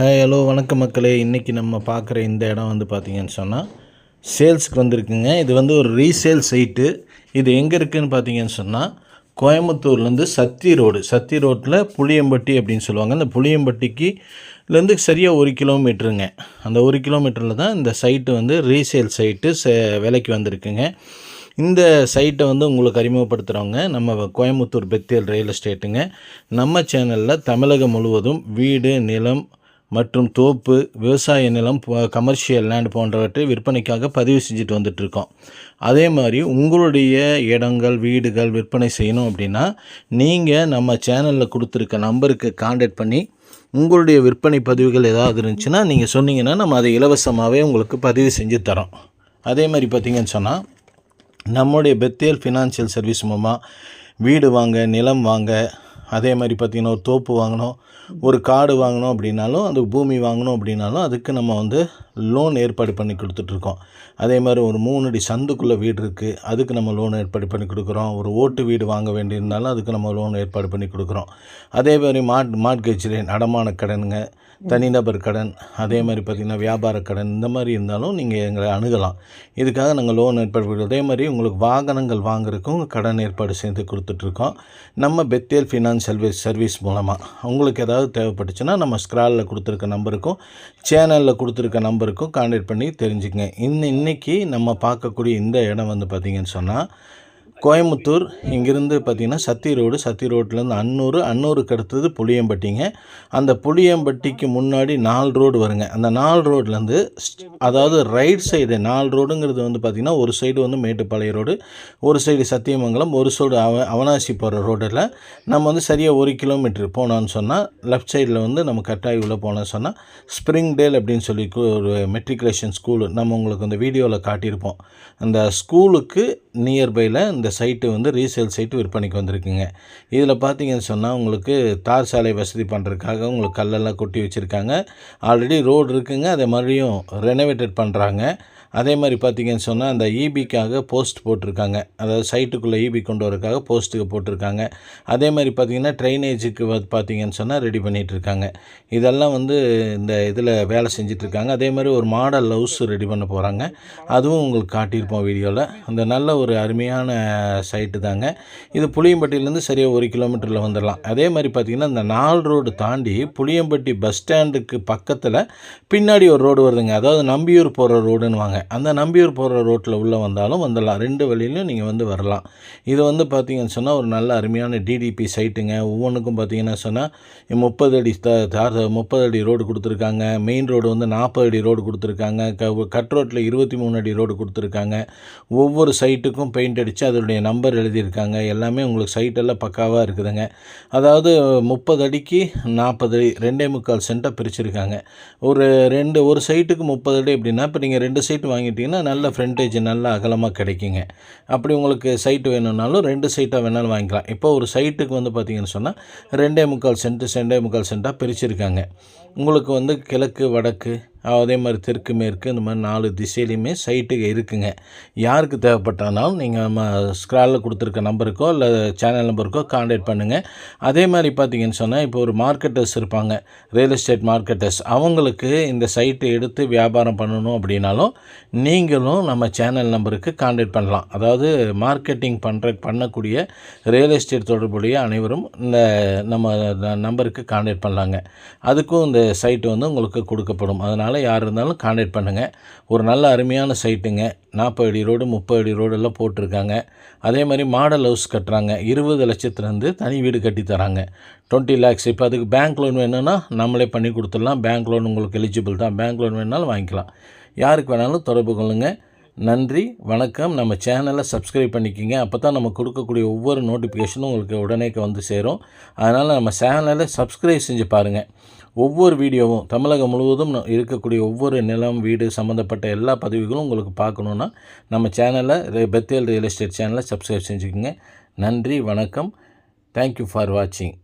Hi hello வணக்கம் மக்களே. இன்றைக்கி நம்ம பார்க்குற இந்த இடம் வந்து பார்த்திங்கன்னு சொன்னால் சேல்ஸுக்கு வந்திருக்குங்க. இது வந்து ஒரு ரீசேல் சைட்டு. இது எங்கே இருக்குதுன்னு பார்த்தீங்கன்னு சொன்னால் கோயம்புத்தூர்லேருந்து சத்தி ரோட்டில் புளியம்பட்டி அப்படின்னு சொல்லுவாங்க. அந்த புளியம்பட்டிக்குலேருந்து சரியாக 1 கிலோமீட்டருங்க. அந்த 1 கிலோமீட்டரில் தான் இந்த சைட்டு வந்து ரீசேல் சைட்டு விலைக்கு வந்திருக்குங்க. இந்த சைட்டை வந்து உங்களுக்கு அறிமுகப்படுத்துகிறவங்க நம்ம கோயம்புத்தூர் பெத்தேல் ரியல் எஸ்டேட்டுங்க. நம்ம சேனலில் தமிழகம் முழுவதும் வீடு, நிலம் மற்றும் தோப்பு, விவசாய நிலம், கமர்ஷியல் லேண்ட் போன்றவற்றை விற்பனைக்காக பதிவு செஞ்சுட்டு வந்துட்டுருக்கோம். அதே மாதிரி உங்களுடைய இடங்கள், வீடுகள் விற்பனை செய்யணும் அப்படின்னா நீங்கள் நம்ம சேனலில் கொடுத்துருக்க நம்பருக்கு கான்டாக்ட் பண்ணி உங்களுடைய விற்பனை பதிவுகள் ஏதாவது இருந்துச்சுன்னா நீங்கள் சொன்னீங்கன்னா நம்ம அதை இலவசமாகவே உங்களுக்கு பதிவு செஞ்சு தரோம். அதே மாதிரி பார்த்திங்கன்னு சொன்னால் நம்முடைய பெத்தேல் ஃபினான்ஷியல் சர்வீஸ் மூலமாக வீடு வாங்க, நிலம் வாங்க, அதே மாதிரி பார்த்திங்கன்னா ஒரு தோப்பு வாங்கணும், ஒரு காடு வாங்கணும் அப்படின்னாலும், அந்த பூமி வாங்கணும் அப்படின்னாலும் அதுக்கு நம்ம வந்து லோன் ஏற்பாடு பண்ணி கொடுத்துட்ருக்கோம். அதே மாதிரி ஒரு 3 அடி சந்துக்குள்ளே வீடு இருக்குது, அதுக்கு நம்ம லோன் ஏற்பாடு பண்ணி கொடுக்குறோம். ஒரு ஓட்டு வீடு வாங்க வேண்டியிருந்தாலும் அதுக்கு நம்ம லோன் ஏற்பாடு பண்ணி கொடுக்குறோம். அதே மாதிரி மார்ட்கேஜ் லேன், அடமான கடனுங்க, தனிநபர் கடன், அதே மாதிரி பார்த்திங்கன்னா வியாபார கடன், இந்த மாதிரி இருந்தாலும் நீங்கள் எங்களை அணுகலாம். இதுக்காக நாங்கள் லோன் ஏற்பாடு பண்ணுறோம். அதே மாதிரி உங்களுக்கு வாகனங்கள் வாங்குறதுக்கும் கடன் ஏற்பாடு செய்து கொடுத்துட்ருக்கோம் நம்ம பெத்தேல் ஃபினான்ஷியல் சர்வீஸ் மூலமாக. உங்களுக்கு ஏதாவது தேவைப்பட்டுச்சுன்னா நம்ம ஸ்க்ராலில் கொடுத்துருக்க நம்பருக்கும் சேனலில் கொடுத்துருக்க நம்பருக்கும் கான்டாக்ட் பண்ணி தெரிஞ்சுக்கங்க. இன்றைக்கி நம்ம பார்க்கக்கூடிய இந்த இடம் வந்து பார்த்திங்கன்னு சொன்னால் கோயம்புத்தூர், இங்கேருந்து பார்த்திங்கன்னா சத்தி ரோட்லேருந்து அன்னூருக்கு அடுத்தது புளியம்பட்டிங்க. அந்த புளியம்பட்டிக்கு முன்னாடி 4 ரோடு வருங்க. அந்த 4 ரோட்லேருந்து அதாவது ரைட் சைடு 4 ரோடுங்கிறது வந்து பார்த்திங்கன்னா ஒரு சைடு வந்து மேட்டுப்பாளையம் ரோடு, ஒரு சைடு சத்தியமங்கலம், ஒரு சைடு அவனாசி போகிற ரோடில் நம்ம வந்து சரியாக 1 கிலோமீட்டர் போனோன்னு சொன்னால் லெஃப்ட் சைடில் வந்து நம்ம கட்டாய் உள்ளே போனோன்னு சொன்னால் ஸ்ப்ரிங் டேல் அப்படின்னு சொல்லி ஒரு மெட்ரிகுலேஷன் ஸ்கூலு நம்ம உங்களுக்கு அந்த வீடியோவில் காட்டியிருப்போம். அந்த ஸ்கூலுக்கு நியர்பையில் இந்த சைட்டு வந்து ரீசேல் சைட்டு விற்பனைக்கு வந்திருக்குங்க. இதில் பார்த்தீங்கன்னு சொன்னால் உங்களுக்கு தார் சாலை வசதி பண்ணுறதுக்காக உங்களுக்கு கல்லெல்லாம் கொட்டி வச்சுருக்காங்க. ஆல்ரெடி ரோடு இருக்குங்க, அதை மறுபடியும் ரெனோவேட்டட் பண்ணுறாங்க. அதே மாதிரி பார்த்திங்கன்னு சொன்னால் அந்த ஈபிக்காக போஸ்ட் போட்டிருக்காங்க, அதாவது சைட்டுக்குள்ளே ஈபி கொண்டு வரதுக்காக போஸ்ட்டுக்கு போட்டிருக்காங்க. அதே மாதிரி பார்த்திங்கன்னா ட்ரைனேஜுக்கு பார்த்திங்கன்னு சொன்னால் ரெடி பண்ணிகிட்ருக்காங்க. இதெல்லாம் வந்து இந்த இதில் வேலை செஞ்சிட்ருக்காங்க. அதே மாதிரி ஒரு மாடல் ஹவுஸ் ரெடி பண்ண போகிறாங்க, அதுவும் உங்களுக்கு காட்டியிருப்போம் வீடியோவில். அந்த நல்ல ஒரு அருமையான சைட்டு தாங்க இது. புளியம்பட்டியிலேருந்து சரியாக 1 கிலோமீட்டரில் வந்துடலாம். அதே மாதிரி பார்த்திங்கன்னா இந்த 4 ரோடு தாண்டி புளியம்பட்டி பஸ் ஸ்டாண்டுக்கு பக்கத்தில் பின்னாடி ஒரு ரோடு வருதுங்க, அதாவது நம்பியூர் போகிற ரோடுன்னு வாங்க. அந்த நம்பியூர் போகிற ரோட்டில் உள்ளே வந்தாலும் வந்துடலாம். 2 வழியிலும் நீங்கள் வந்து வரலாம். இது வந்து பார்த்திங்கன்னு சொன்னால் ஒரு நல்ல அருமையான டிடிபி சைட்டுங்க. ஒவ்வொன்றுக்கும் பார்த்திங்கன்னா சொன்னால் 30 அடி 30 அடி ரோடு கொடுத்துருக்காங்க. மெயின் ரோடு வந்து 40 அடி ரோடு கொடுத்துருக்காங்க. கட் ரோட்டில் 23 அடி ரோடு கொடுத்துருக்காங்க. ஒவ்வொரு சைட்டுக்கும் பெயிண்ட் அடித்து அதனுடைய நம்பர் எழுதியிருக்காங்க. எல்லாமே உங்களுக்கு சைட்டெல்லாம் பக்காவாக இருக்குதுங்க. அதாவது 30 அடிக்கு 40 அடி 2.25 சென்ட்டாக பிரிச்சுருக்காங்க. ஒரு சைட்டுக்கு 30 அடி அப்படின்னா இப்போ நீங்கள் 2 சைட்டு வாங்கிட்டீங்கன்னா நல்ல ஃப்ரண்டேஜ் நல்லா அகலமாக கிடைக்குங்க. அப்படி உங்களுக்கு சைட்டு வேணும்னாலும் 2 சைட்டாக வேணாலும் வாங்கிக்கலாம். இப்போ ஒரு சைட்டுக்கு வந்து பார்த்திங்கன்னு சொன்னால் 2.25 சென்ட்டாக பிரிச்சுருக்காங்க. உங்களுக்கு வந்து கிழக்கு, வடக்கு, அதே மாதிரி தெற்கு, மேற்கு, இந்த மாதிரி 4 திசையிலையுமே சைட்டுக்கு இருக்குங்க. யாருக்கு தேவைப்பட்டாலும் நீங்கள் நம்ம ஸ்க்ராலில் கொடுத்துருக்க நம்பருக்கோ இல்லை சேனல் நம்பருக்கோ கான்டாக்ட் பண்ணுங்கள். அதே மாதிரி பார்த்திங்கன்னு சொன்னால் இப்போ ஒரு மார்க்கெட்டர்ஸ் இருப்பாங்க, ரியல் எஸ்டேட் மார்க்கெட்டர்ஸ், அவங்களுக்கு இந்த சைட்டை எடுத்து வியாபாரம் பண்ணணும் அப்படின்னாலும் நீங்களும் நம்ம சேனல் நம்பருக்கு கான்டாக்ட் பண்ணலாம். அதாவது மார்க்கெட்டிங் பண்ணக்கூடிய ரியல் எஸ்டேட் தொடர்புடைய அனைவரும் இந்த நம்ம நம்பருக்கு கான்டாக்ட் பண்ணலாங்க. அதுக்கும் இந்த சைட்டு வந்து உங்களுக்கு கொடுக்கப்படும். அதனால் யார் இருந்தாலும் கான்டாக்ட் பண்ணுங்கள். ஒரு நல்ல அருமையான சைட்டுங்க. 40 அடி ரோடு, 30 அடி ரோடெல்லாம் போட்டிருக்காங்க. அதே மாதிரி மாடல் ஹவுஸ் கட்டுறாங்க. 20 லட்சத்துலேருந்து தனி வீடு கட்டி தராங்க. 20 lakhs. இப்போ அதுக்கு பேங்க் லோன் வேணும்னா நம்மளே பண்ணி கொடுத்துடலாம். பேங்க் லோன் உங்களுக்கு எலிஜிபிள் தான். பேங்க் லோன் வேணாலும் வாங்கிக்கலாம். யாருக்கு வேணாலும் தொடர்பு கொள்ளுங்கள். நன்றி, வணக்கம். நம்ம சேனலை சப்ஸ்கிரைப் பண்ணிக்கிங்க. அப்போ தான் நம்ம கொடுக்கக்கூடிய ஒவ்வொரு நோட்டிஃபிகேஷனும் உங்களுக்கு உடனே வந்து சேரும். அதனால் நம்ம சேனலை சப்ஸ்கிரைப் செஞ்சு பாருங்கள். ஒவ்வொரு வீடியோவும் தமிழகம் முழுவதும் இருக்கக்கூடிய ஒவ்வொரு நிலம், வீடு சம்மந்தப்பட்ட எல்லா பதிவுகளும் உங்களுக்கு பார்க்கணுன்னா நம்ம சேனலை பெத்தேல் ரியல் எஸ்டேட் சேனலை சப்ஸ்கிரைப் செஞ்சுக்கோங்க. நன்றி, வணக்கம். தேங்க்யூ ஃபார் வாட்சிங்.